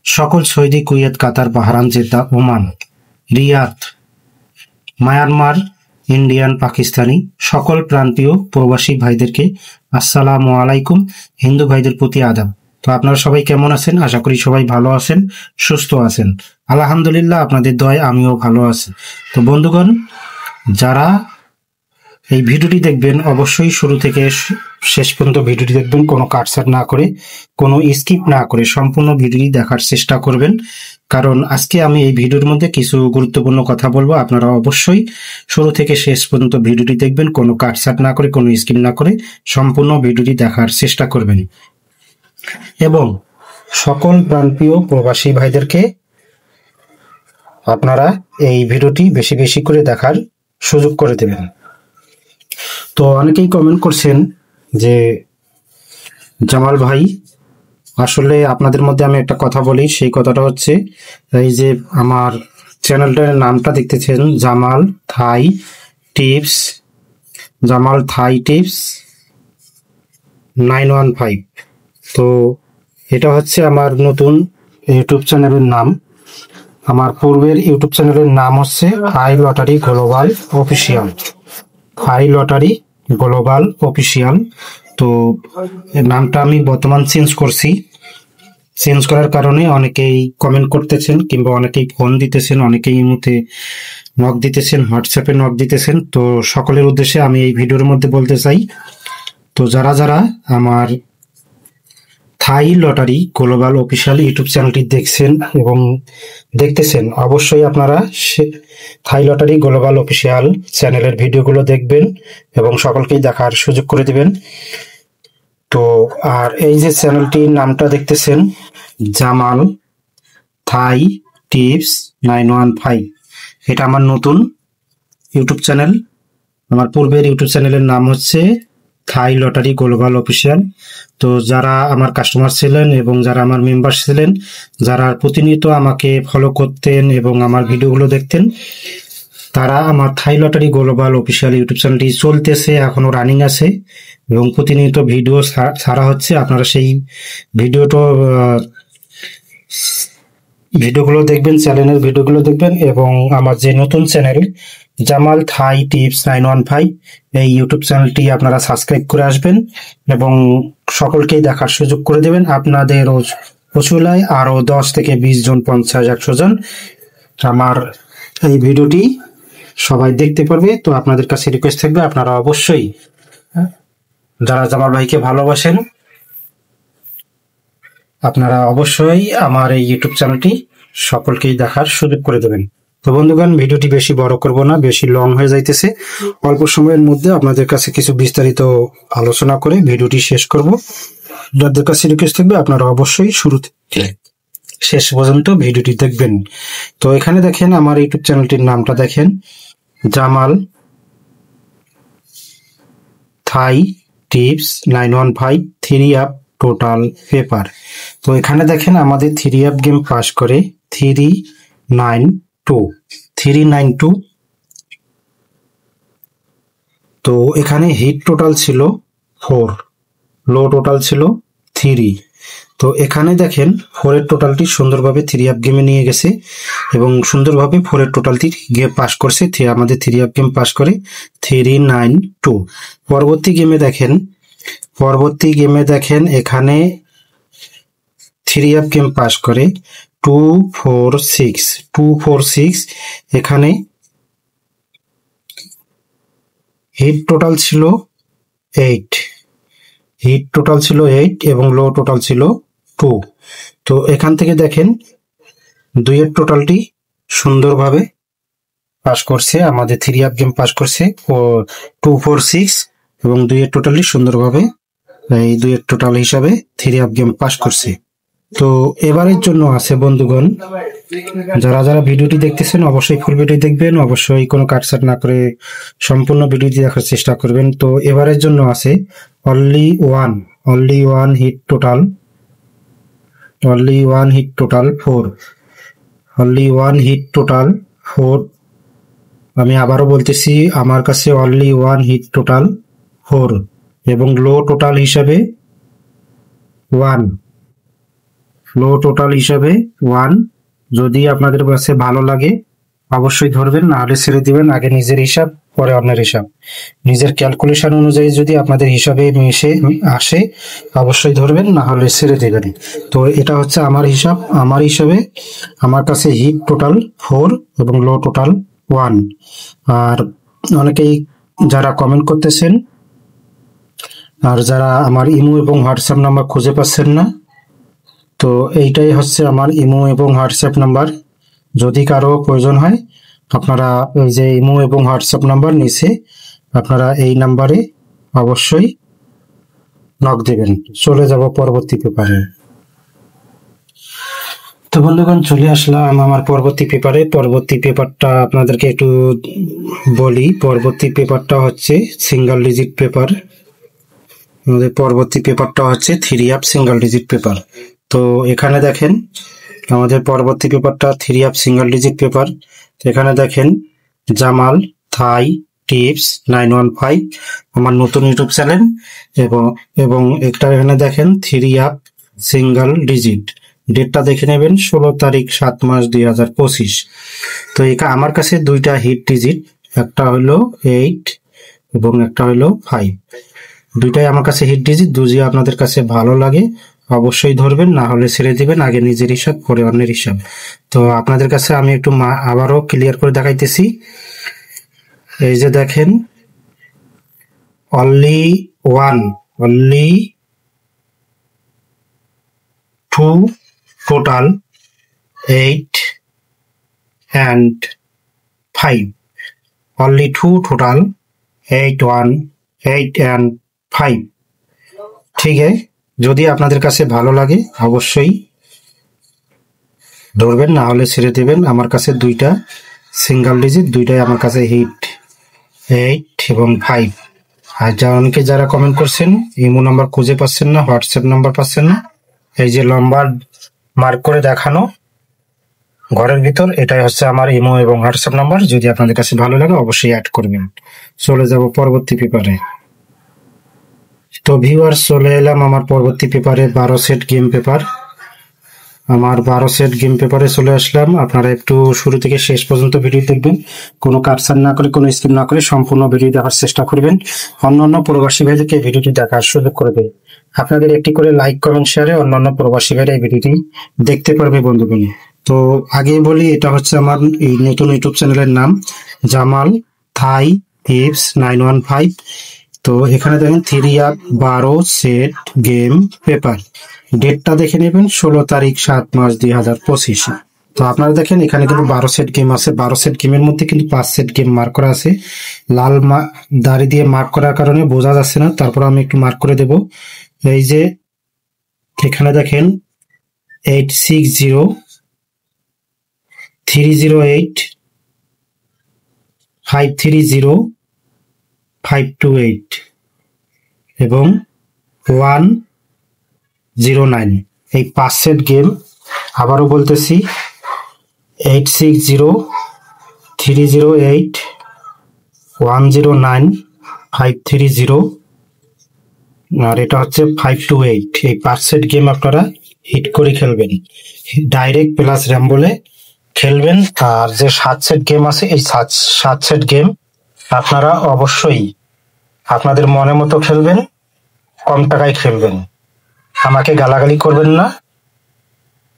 সকল Saudi, Kuwait, Qatar, Bahrain, Jeddah, Oman, Riyadh, Myanmar, Indian, Pakistani সকল প্রান্তীয় প্রবাসী ভাইদেরকে আসসালামু আলাইকুম। হিন্দু ভাইদের প্রতি আদাব। তো আপনারা সবাই কেমন আছেন? আশা করি সবাই ভালো আছেন, সুস্থ আছেন। আলহামদুলিল্লাহ, আপনাদের দয়ায় আমিও ভালো আছি। তো বন্ধুগণ, যারা এই ভিডিওটি দেখবেন অবশ্যই শুরু থেকে শেষ পর্যন্ত ভিডিওটি দেখবেন, কোনো কাটছাট না করে, কোনো স্কিপ না করে সম্পূর্ণ ভিডিওটি দেখার চেষ্টা করবেন। কারণ আজকে আমি এই ভিডিওর মধ্যে কিছু গুরুত্বপূর্ণ কথা বলবো। আপনারা অবশ্যই শুরু থেকে শেষ পর্যন্ত ভিডিওটি দেখবেন, কোনো কাটছাট না করে, কোনো স্কিপ না করে সম্পূর্ণ ভিডিওটি দেখার চেষ্টা করবেন। এবং সকল প্রান্তীয় প্রবাসী ভাইদেরকে আপনারা এই ভিডিওটি বেশি বেশি করে দেখার সুযোগ করে দেবেন। তো অনেকেই কমেন্ট করছেন যে জামাল ভাই, আসলে আপনাদের মধ্যে আমি একটা কথা বলি, সেই কথাটা হচ্ছে এই যে আমার চ্যানেলটার নামটা দেখতেছেন জামাল থাই টিপস, জামাল থাই টিপস 915। তো এটা হচ্ছে আমার নতুন ইউটিউব চ্যানেলের নাম। আমার পূর্বের ইউটিউব চ্যানেলের নাম হচ্ছে high lottery global official, high lottery global official. তো নামটা আমি বর্তমান চেঞ্জ করছি। চেঞ্জ করার কারণে অনেকেই কমেন্ট করতেছেন, কিংবা অনেকেই ফোন দিতেছেন, অনেকেই ইমোতে নক দিতেছেন, হোয়াটসঅ্যাপে নক দিতেছেন। তো সকলের উদ্দেশ্যে আমি এই ভিডিওর মধ্যে বলতে চাই, তো যারা যারা আমার থাই লটারি গ্লোবাল অফিসিয়াল ইউটিউব চ্যানেলটি দেখছেন এবং দেখতেছেন, অবশ্যই আপনারা থাই লটারি গ্লোবাল অফিসিয়াল চ্যানেলের ভিডিওগুলো দেখবেন এবং সকলকেই দেখার সুযোগ করে দিবেন। তো আর এই যে চ্যানেলটির নামটা দেখতেছেন জামাল থাই টিপস 915, এটা আমার নতুন ইউটিউব চ্যানেল। আমার পূর্বের ইউটিউব চ্যানেলের নাম হচ্ছে থাই লটারি গ্লোবাল অফিসিয়াল। তো যারা আমার কাস্টমার ছিলেন এবং যারা আমার মেম্বার ছিলেন, যারা প্রতিনিয়ত আমাকে ফলো করতেন এবং আমার ভিডিওগুলো দেখতেন, তারা আমার থাই লটারি গ্লোবাল অফিসিয়াল ইউটিউব চ্যানেলটি চলতেছে, এখনো রানিং আছে এবং প্রতিনিয়ত ভিডিও ছাড়া হচ্ছে। আপনারা সেই ভিডিওগুলো দেখবেন, চ্যানেলের ভিডিওগুলো দেখবেন এবং আমার যে নতুন চ্যানেল জামাল থাই টিপস 915, এই ইউটিউব চ্যানেলটি আপনারা সাবস্ক্রাইব করে আসবেন এবং সকলকেই দেখার সুযোগ করে দেবেন। আপনাদের ওসিলায় আরো 10 থেকে 20 জন, 50, 100 জন আমার এই ভিডিওটি সবাই দেখতে পারবে। তো আপনাদের কাছে রিকোয়েস্ট থাকবে, আপনারা অবশ্যই যারা জামাল ভাইকে ভালোবাসেন, আপনারা অবশ্যই আমার এই ইউটিউব চ্যানেলটি সকলকেই দেখার সুযোগ করে দেবেন। তো বন্ধুগণ, ভিডিওটি বেশি বড় করব না, বেশি লং হয়ে যাইতেছে। অল্প সময়ের মধ্যে আপনাদের কাছে কিছু বিস্তারিত আলোচনা করে ভিডিওটি শেষ করব। যাদের কাছে রিকোয়েস্ট থাকবে, আপনারা অবশ্যই শুরু থেকে শেষ পর্যন্ত ভিডিওটি দেখবেন। তো এখানে দেখেন আমার ইউটিউব চ্যানেলটির নামটা দেখেন জামাল থাই টিপস 915 3 আপ টোটাল পেপার। তো এখানে দেখেন আমাদের 3 আপ গেম পাস করে 392। তো এখানে হিট টোটাল ছিল 4, লো টোটাল ছিল 3। তো এখানে দেখেন 4 এর টোটালটি সুন্দরভাবে 3 আপ গেমে নিয়ে গেছে এবং সুন্দরভাবে 4 এর টোটালটি গেম পাস করছে। আমাদের 3 আপ গেম পাস করে 392। পরবর্তী গেমে দেখেন এখানে 3 আপ গেম পাস করে 246। এখানে হিট টোটাল ছিল 8, এবং লো টোটাল ছিল 2। তো এখান থেকে দেখেন 2 এর টোটালটি সুন্দরভাবে পাস করছে, আমাদের 3 আপ গেম পাস করছে 246 এবং 2 এর টোটালটি সুন্দরভাবে এই 2 এর টোটাল হিসাবে 3 আপ গেম পাস করছে। তো এবারের জন্য আছে বন্ধুগণ, যারা যারা ভিডিওটি দেখতেছেন অবশ্যই ফুল ভিডিও দেখবেন, অবশ্যই কোনো কাটছাট না করে সম্পূর্ণ ভিডিওটি দেখার চেষ্টা করবেন। তো এবারের জন্য আছে অনলি ওয়ান হিট টোটাল 4। আমি আবারও বলতেছি, আমার কাছে অনলি 1 হিট টোটাল 4 এবং লো টোটাল হিসাবে 1। লো টোটাল হিসাবে 1। যদি আপনাদের কাছে ভালো লাগে অবশ্যই ধরবেন, না হলে ছেড়ে দিবেন। আগে নিজের হিসাব, পরে অন্যের হিসাব। নিজের ক্যালকুলেশন অনুযায়ী যদি আপনাদের হিসাবে মিশে আসে অবশ্যই ধরবেন, না হলে ছেড়ে দেবেন। তো এটা হচ্ছে আমার হিসাব। আমার হিসাবে আমার কাছে হিট টোটাল 4 এবং লো টোটাল 1। আর অনেকেই যারা কমেন্ট করতেছেন আর যারা আমার ইমো এবং হোয়াটসঅ্যাপ নাম্বার খুঁজে পাচ্ছেন না, তো এইটাই হচ্ছে আমার ইমো এবং হোয়াটসঅ্যাপ নাম্বার। যদি কারো প্রয়োজন হয় আপনারা এই যে ইমো এবং হোয়াটসঅ্যাপ নাম্বার নিচে আপনারা এই নাম্বারে অবশ্যই নক দেবেন। চলে যাব পরবর্তী পেপারে। তো বন্ধুগণ, চলে আসলাম আমার পরবর্তী পেপারে। পরবর্তী পেপারটা আপনাদেরকে একটু বলি। পরবর্তী পেপারটা হচ্ছে সিঙ্গেল ডিজিট পেপার। আমাদের পরবর্তী পেপারটা হচ্ছে 3 সিঙ্গেল ডিজিট পেপার। তো এখানে দেখেন আমাদের পরবর্তী পেপারটা 3 সিঙ্গেল ডিজিট পেপার। এখানে দেখেন জামাল থাই টিপস 915 আমার নতুন ইউটিউব চ্যানেল, এবং একটা এখানে দেখেন 3 সিঙ্গেল ডিজিট। ডেটটা দেখে নেবেন 16 তারিখ 7 মাস 2025। তো আমার কাছে দুইটা হিট ডিজিট, একটা হলো 8 এবং একটা হলো 5। দুইটাই আমার কাছে হিট ডিজিট। যদি আপনাদের কাছে ভালো লাগে অবশ্যই ধরবেন, না হলে ছেড়ে দিবেন। আগে নিজের হিসাব, পরে অন্যের হিসাব। তো আপনাদের কাছে আমি একটু আবারও ক্লিয়ার করে দেখাইতেছি। এই যে দেখেন only 2 total 8 and 5। only 2 total 8 and 5। ঠিক আছে, যদি আপনাদের কাছে ভালো লাগে অবশ্যই ধরবেন, না হলে ছেড়ে দেবেন। আমার কাছে দুইটা সিঙ্গেল ডিজিট, দুইটাই আমার কাছে হিট 8 এবং 5। আর অনেকে যারা কমেন্ট করছেন ইমো নাম্বার খুঁজে পাচ্ছেন না, হোয়াটসঅ্যাপ নাম্বার পাচ্ছেন না, এই যে লম্বা মার্ক করে দেখানো ঘরের ভিতর, এটাই হচ্ছে আমার ইমো এবং হোয়াটসঅ্যাপ নাম্বার। যদি আপনাদের কাছে ভালো লাগে অবশ্যই অ্যাড করবেন। চলে যাব পরবর্তী পেপারে। তো ভিউয়ার্স, চলে এলাম আমার পরবর্তী পেপারে 12 সেট গেম পেপার। আমার 12 সেট গেম পেপারে চলে আসলাম। আপনারা একটু শুরু থেকে শেষ পর্যন্ত ভিডিও দেখবেন, কোনো কাটছাট না করে, কোনো স্কিপ না করে সম্পূর্ণ ভিডিও দেখার চেষ্টা করবেন। অন্যান্য প্রবাসী ভাইদেরকে ভিডিওটি দেখার সুযোগ করে দেয়। আপনাদের একটি করে লাইক, কমেন্ট, শেয়ারে অন্যান্য প্রবাসী ভাইরা এই ভিডিওটি দেখতে পারবে বন্ধুগণ। তো আগেই বলি, এটা হচ্ছে আমার এই নতুন ইউটিউব চ্যানেলের নাম, জামাল থাই টিপস 915। তো এখানে দেখেন 12 সেট গেম পেপার। ডেটটা দেখে নেবেন 16 তারিখ 7 মাস 2025। তো আপনারা দেখেন এখানে কিন্তু 12 সেট গেম আছে। 12 সেট গেমের মধ্যে কিন্তু 5 সেট গেম মার্ক করা আছে। লাল দাড়ি দিয়ে মার্ক করার কারণে বোঝা যাচ্ছে না, তারপর আমি একটু মার্ক করে দেব। এই যে এখানে দেখেন 860 308 530 528 এবং 109। এই 5 সেট গেম আবারও বলতেছি, 860 308 109 530 আর এটা হচ্ছে 528। এই 5 সেট গেম আপনারা হিট করে খেলবেন, ডাইরেক্ট প্লাস র্যাম বলে খেলবেন। আর যে 7 সেট গেম আছে, এই 7 সেট গেম আপনারা অবশ্যই আপনাদের মনের মতো খেলবেন, কম টাকায় খেলবেন। আমাকে গালাগালি করবেন না,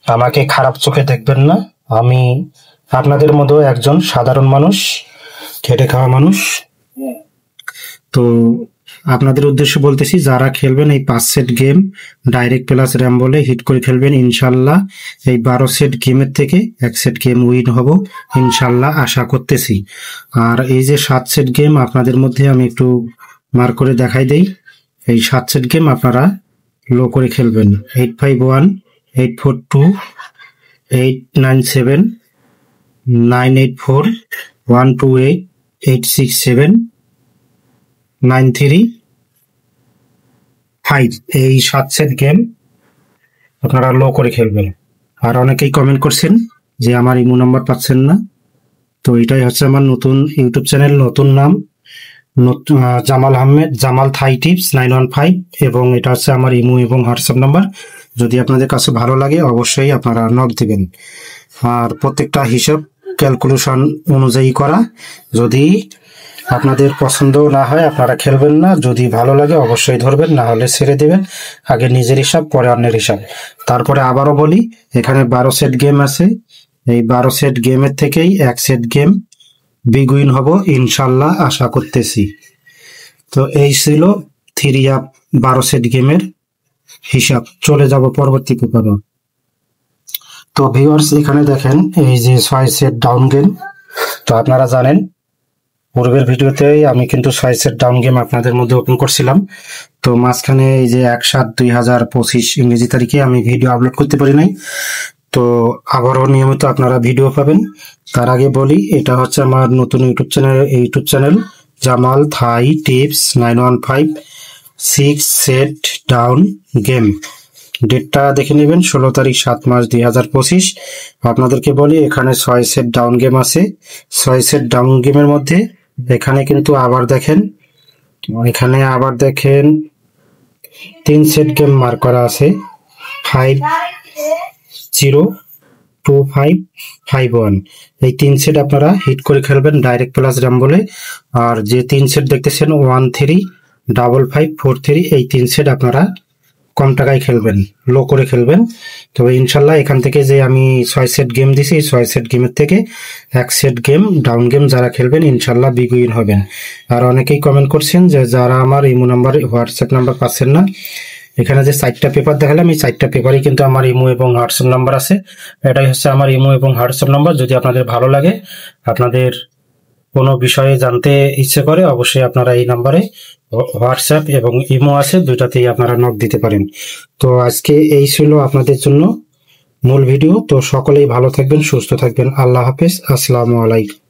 আমাকে খারাপ চোখে দেখবেন না। আমি আপনাদের মতো একজন সাধারণ মানুষ, খেটে খাওয়া মানুষ। তো আপনাদের উদ্দেশ্যে বলতেছি, যারা খেলবেন এই 5 set game direct plus RAM বলে হিট করে খেলবেন। ইনশাল্লাহ এই 12 সেট গেমের থেকে 1 সেট গেম উইন হব ইনশাল্লাহ, আশা করতেছি। আর এই যে 7 সেট গেম আপনাদের মধ্যে আমি একটু মার্ক করে দেখাই দেই। এই 7 সেট গেম আপনারা লো করে খেলবেন। 851 842 897 984 128 867 935। এই 7 সেট গেম আপনারা লো করে খেলবেন। আর অনেকেই কমেন্ট করছেন যে আমার ইমো নাম্বার পাচ্ছেন না। তো এটাই হচ্ছে আমার নতুন ইউটিউব চ্যানেল, নতুন নাম জামাল থাই টিপস 915, এবং এটা হচ্ছে আমার ইমো এবং হোয়াটসঅ্যাপ নাম্বার। যদি আপনাদের কাছে ভালো লাগে অবশ্যই আপনারা নক দিবেন। আর প্রত্যেকটা হিসাব ক্যালকুলেশন অনুযায়ী করা। যদি আপনাদের পছন্দ না হয় আপনারা খেলবেন না, যদি ভালো লাগে অবশ্যই ধরবেন, না হলে ছেড়ে দেবেন। আগে নিজের হিসাব পরে অন্যের হিসাব। তারপরে আবারও বলি, এখানে 12 সেট গেম আছে। এই 12 সেট গেমের থেকেই 1 সেট গেম বিগ উইন হব ইনশাল্লাহ, আশা করতেছি। তো এই ছিল 3 আপ 12 সেট গেমের হিসাব। চলে যাব পরবর্তী পেপারে। তো ভিউয়ার্স, এখানে দেখেন এই যে 6 সেট ডাউন গেম। তো আপনারা জানেন পূর্বের ভিডিওতেই আমি কিন্তু 6 সেট ডাউন গেম আপনাদের মধ্যে ওপেন করছিলাম। তো মাঝখানে এই যে 1/7/2025 ইংরেজি তারিখে আমি ভিডিও আপলোড করতে পারি নাই। তো আবারও নিয়মিত আপনারা ভিডিও পাবেন। তার আগে বলি, এটা হচ্ছে আমার নতুন ইউটিউব চ্যানেল জামাল থাই টিপস 915 6 সেট ডাউন গেম। ডেটটা দেখে নেবেন, 16 তারিখ 7 মাস 2025। আপনাদেরকে বলি, এখানে 6 সেট ডাউন গেম আছে। 6 সেট ডাউন গেমের মধ্যে এখানে কিন্তু আবার দেখেন 3 সেট গেম মার্ক করা আছে, 502551। এই 3 সেট আপনারা হিট করে খেলবেন ডাইরেক্ট প্লাস র্যাম বলে। আর যে 3 সেট দেখতেছেন 135543, এই 3 সেট আপনারা কম টাকায় খেলবেন, লো করে খেলবেন। তবে ইনশাল্লাহ এখান থেকে যে আমি 6 সেট গেম দিছি, এই 6 সেট গেমের থেকে 1 সেট গেম ডাউন গেম যারা খেলবেন ইনশাল্লাহ বিগ উইন হবেন। আর অনেকেই কমেন্ট করছেন যে যারা আমার ইমো নাম্বার হোয়াটসঅ্যাপ নাম্বার পাচ্ছেন না, এখানে যে 4টা পেপার দেখালাম, এই 4টা পেপারই কিন্তু আমার ইমো এবং হোয়াটসঅ্যাপ নাম্বার আছে। এটাই হচ্ছে আমার ইমো এবং হোয়াটসঅ্যাপ নাম্বার। যদি আপনাদের ভালো লাগে, আপনাদের কোনো বিষয়ে জানতে ইচ্ছে করে, অবশ্যই আপনারা এই নাম্বারে হোয়াটসঅ্যাপ এবং ইমো আছে, দুইটাতেই আপনারা নক দিতে পারেন। তো আজকে এই ছিল আপনাদের জন্য মূল ভিডিও। তো সকলেই ভালো থাকবেন, সুস্থ থাকবেন। আল্লাহ হাফেজ, আসসালামু আলাইকুম।